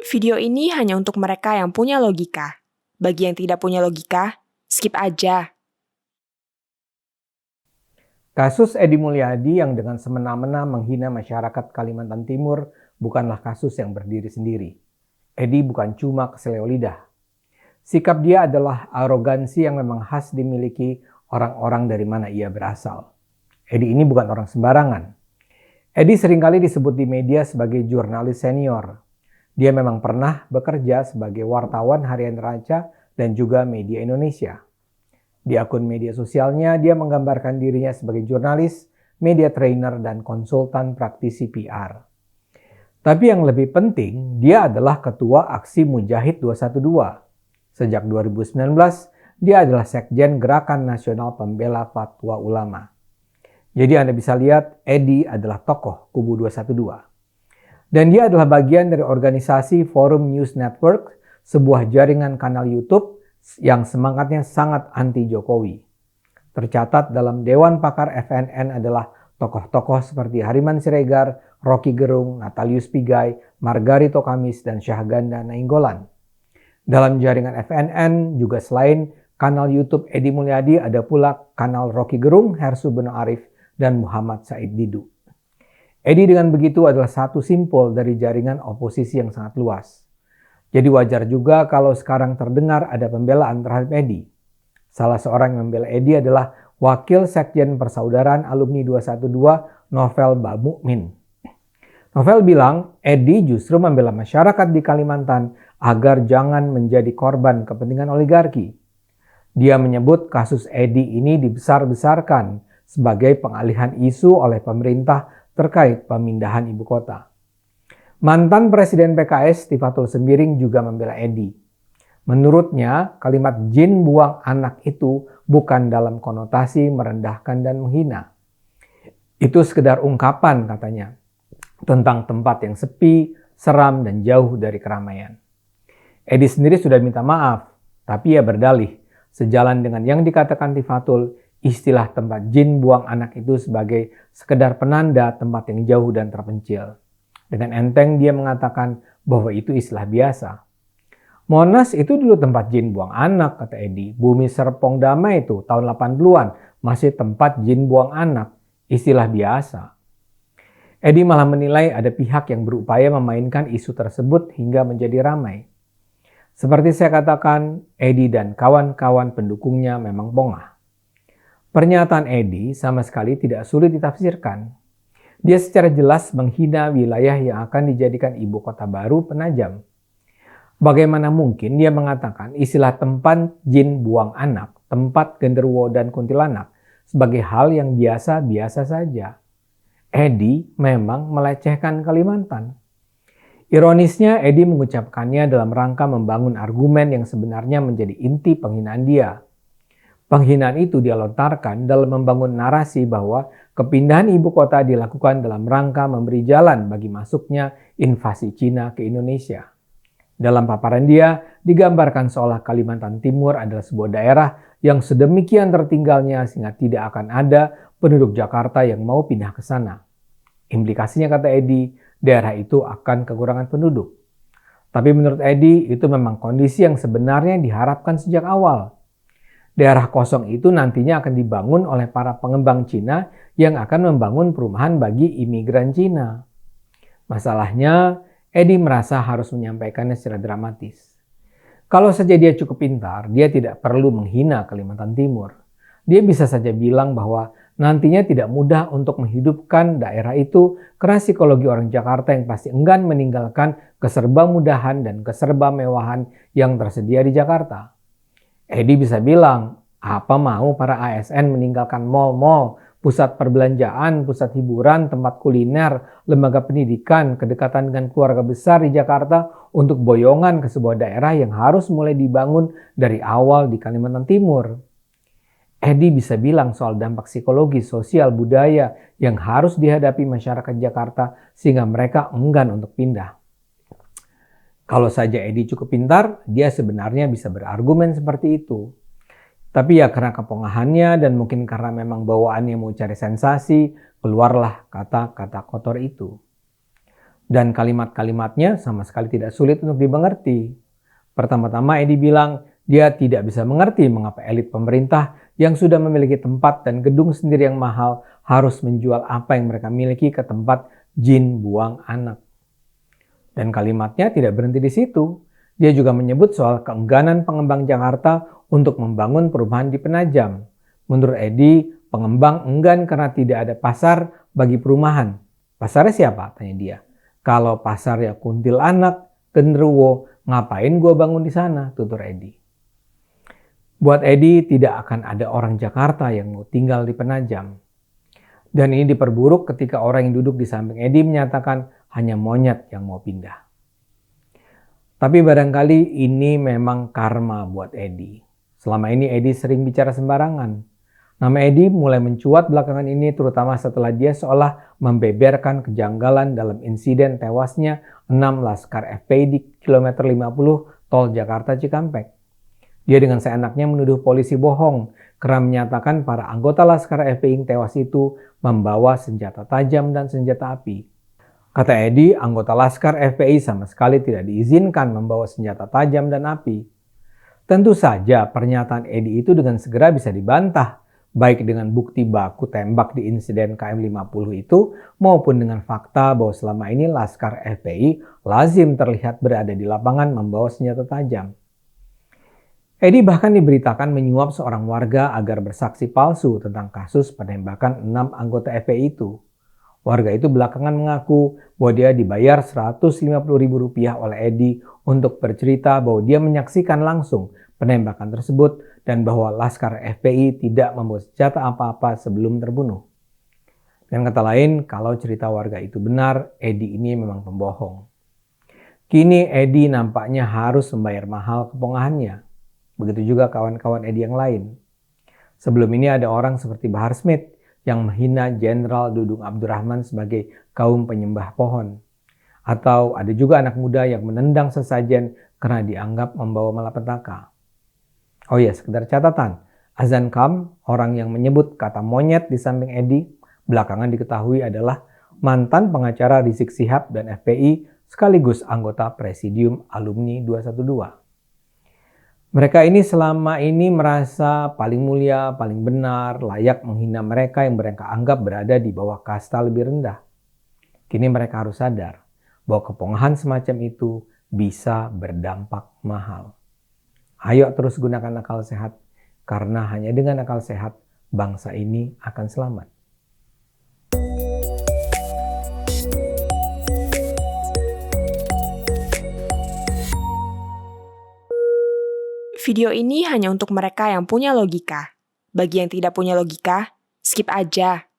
Video ini hanya untuk mereka yang punya logika. Bagi yang tidak punya logika, skip aja. Kasus Edi Mulyadi yang dengan semena-mena menghina masyarakat Kalimantan Timur bukanlah kasus yang berdiri sendiri. Edi bukan cuma keseleo lidah. Sikap dia adalah arogansi yang memang khas dimiliki orang-orang dari mana ia berasal. Edi ini bukan orang sembarangan. Edi seringkali disebut di media sebagai jurnalis senior. Dia memang pernah bekerja sebagai wartawan harian Raja dan juga media Indonesia. Di akun media sosialnya, dia menggambarkan dirinya sebagai jurnalis, media trainer, dan konsultan praktisi PR. Tapi yang lebih penting, dia adalah ketua Aksi Mujahid 212. Sejak 2019, dia adalah sekjen Gerakan Nasional Pembela Fatwa Ulama. Jadi Anda bisa lihat, Edi adalah tokoh kubu 212. Dan dia adalah bagian dari organisasi Forum News Network, sebuah jaringan kanal YouTube yang semangatnya sangat anti-Jokowi. Tercatat dalam Dewan Pakar FNN adalah tokoh-tokoh seperti Hariman Siregar, Rocky Gerung, Natalius Pigai, Margarito Kamis, dan Syahganda Nainggolan. Dalam jaringan FNN juga selain kanal YouTube Edi Mulyadi ada pula kanal Rocky Gerung, Hersu Beno Arif, dan Muhammad Said Didu. Edi dengan begitu adalah satu simpul dari jaringan oposisi yang sangat luas. Jadi wajar juga kalau sekarang terdengar ada pembelaan terhadap Edi. Salah seorang yang membela Edi adalah Wakil Sekjen Persaudaraan Alumni 212 Novel Bamukmin. Novel bilang Edi justru membela masyarakat di Kalimantan agar jangan menjadi korban kepentingan oligarki. Dia menyebut kasus Edi ini dibesar-besarkan sebagai pengalihan isu oleh pemerintah terkait pemindahan ibu kota. Mantan Presiden PKS Tifatul Sembiring juga membela Edi. Menurutnya, kalimat jin buang anak itu bukan dalam konotasi merendahkan dan menghina. Itu sekedar ungkapan katanya, tentang tempat yang sepi, seram, dan jauh dari keramaian. Edi sendiri sudah minta maaf, tapi ia berdalih, sejalan dengan yang dikatakan Tifatul, istilah tempat jin buang anak itu sebagai sekedar penanda tempat yang jauh dan terpencil. Dengan enteng dia mengatakan bahwa itu istilah biasa. Monas itu dulu tempat jin buang anak, kata Edi. Bumi Serpong Damai itu tahun 80-an masih tempat jin buang anak, istilah biasa. Edi malah menilai ada pihak yang berupaya memainkan isu tersebut hingga menjadi ramai. Seperti saya katakan, Edi dan kawan-kawan pendukungnya memang bongah. Pernyataan Edi sama sekali tidak sulit ditafsirkan. Dia secara jelas menghina wilayah yang akan dijadikan ibu kota baru Penajam. Bagaimana mungkin dia mengatakan istilah tempat jin buang anak, tempat genderuwo dan kuntilanak sebagai hal yang biasa-biasa saja. Edi memang melecehkan Kalimantan. Ironisnya, Edi mengucapkannya dalam rangka membangun argumen yang sebenarnya menjadi inti penghinaan dia. Penghinaan itu dia lontarkan dalam membangun narasi bahwa kepindahan ibu kota dilakukan dalam rangka memberi jalan bagi masuknya invasi Cina ke Indonesia. Dalam paparan dia, digambarkan seolah Kalimantan Timur adalah sebuah daerah yang sedemikian tertinggalnya sehingga tidak akan ada penduduk Jakarta yang mau pindah ke sana. Implikasinya, kata Edi, daerah itu akan kekurangan penduduk. Tapi menurut Edi, itu memang kondisi yang sebenarnya diharapkan sejak awal. Daerah kosong itu nantinya akan dibangun oleh para pengembang Cina yang akan membangun perumahan bagi imigran Cina. Masalahnya, Edi merasa harus menyampaikannya secara dramatis. Kalau saja dia cukup pintar, dia tidak perlu menghina Kalimantan Timur. Dia bisa saja bilang bahwa nantinya tidak mudah untuk menghidupkan daerah itu karena psikologi orang Jakarta yang pasti enggan meninggalkan keserba-mudahan dan keserba-mewahan yang tersedia di Jakarta. Edi bisa bilang, apa mau para ASN meninggalkan mal-mal, pusat perbelanjaan, pusat hiburan, tempat kuliner, lembaga pendidikan, kedekatan dengan keluarga besar di Jakarta untuk boyongan ke sebuah daerah yang harus mulai dibangun dari awal di Kalimantan Timur. Edi bisa bilang soal dampak psikologi, sosial, budaya yang harus dihadapi masyarakat Jakarta sehingga mereka enggan untuk pindah. Kalau saja Edi cukup pintar, dia sebenarnya bisa berargumen seperti itu. Tapi ya karena kepongahannya dan mungkin karena memang bawaannya mau cari sensasi, keluarlah kata-kata kotor itu. Dan kalimat-kalimatnya sama sekali tidak sulit untuk dimengerti. Pertama-tama Edi bilang dia tidak bisa mengerti mengapa elit pemerintah yang sudah memiliki tempat dan gedung sendiri yang mahal harus menjual apa yang mereka miliki ke tempat jin buang anak. Dan kalimatnya tidak berhenti di situ. Dia juga menyebut soal keengganan pengembang Jakarta untuk membangun perumahan di Penajam. Menurut Edi, pengembang enggan karena tidak ada pasar bagi perumahan. Pasarnya siapa? Tanya dia. Kalau pasarnya Kuntilanak, Genderuwo, ngapain gua bangun di sana? Tutur Edi. Buat Edi, tidak akan ada orang Jakarta yang mau tinggal di Penajam. Dan ini diperburuk ketika orang yang duduk di samping Edi menyatakan hanya monyet yang mau pindah. Tapi barangkali ini memang karma buat Edi. Selama ini Edi sering bicara sembarangan. Nama Edi mulai mencuat belakangan ini terutama setelah dia seolah membeberkan kejanggalan dalam insiden tewasnya 6 laskar FPI di kilometer 50 tol Jakarta Cikampek. Dia dengan seenaknya menuduh polisi bohong karena menyatakan para anggota laskar FPI yang tewas itu membawa senjata tajam dan senjata api. Kata Edi, anggota laskar FPI sama sekali tidak diizinkan membawa senjata tajam dan api. Tentu saja pernyataan Edi itu dengan segera bisa dibantah, baik dengan bukti baku tembak di insiden KM50 itu maupun dengan fakta bahwa selama ini laskar FPI lazim terlihat berada di lapangan membawa senjata tajam. Edi bahkan diberitakan menyuap seorang warga agar bersaksi palsu tentang kasus penembakan 6 anggota FPI itu. Warga itu belakangan mengaku bahwa dia dibayar Rp150.000 oleh Edi untuk bercerita bahwa dia menyaksikan langsung penembakan tersebut dan bahwa laskar FPI tidak membawa senjata apa-apa sebelum terbunuh. Dengan kata lain, kalau cerita warga itu benar, Edi ini memang pembohong. Kini Edi nampaknya harus membayar mahal kepongahannya. Begitu juga kawan-kawan Edi yang lain. Sebelum ini ada orang seperti Bahar Smith yang menghina Jenderal Dudung Abdurrahman sebagai kaum penyembah pohon. Atau ada juga anak muda yang menendang sesajen karena dianggap membawa malapetaka. Oh ya, sekedar catatan, Azan Kam, orang yang menyebut kata monyet di samping Edi, belakangan diketahui adalah mantan pengacara Rizik Syihab dan FPI sekaligus anggota Presidium Alumni 212. Mereka ini selama ini merasa paling mulia, paling benar, layak menghina mereka yang mereka anggap berada di bawah kasta lebih rendah. Kini mereka harus sadar bahwa kepongahan semacam itu bisa berdampak mahal. Ayo terus gunakan akal sehat, karena hanya dengan akal sehat bangsa ini akan selamat. Video ini hanya untuk mereka yang punya logika. Bagi yang tidak punya logika, skip aja.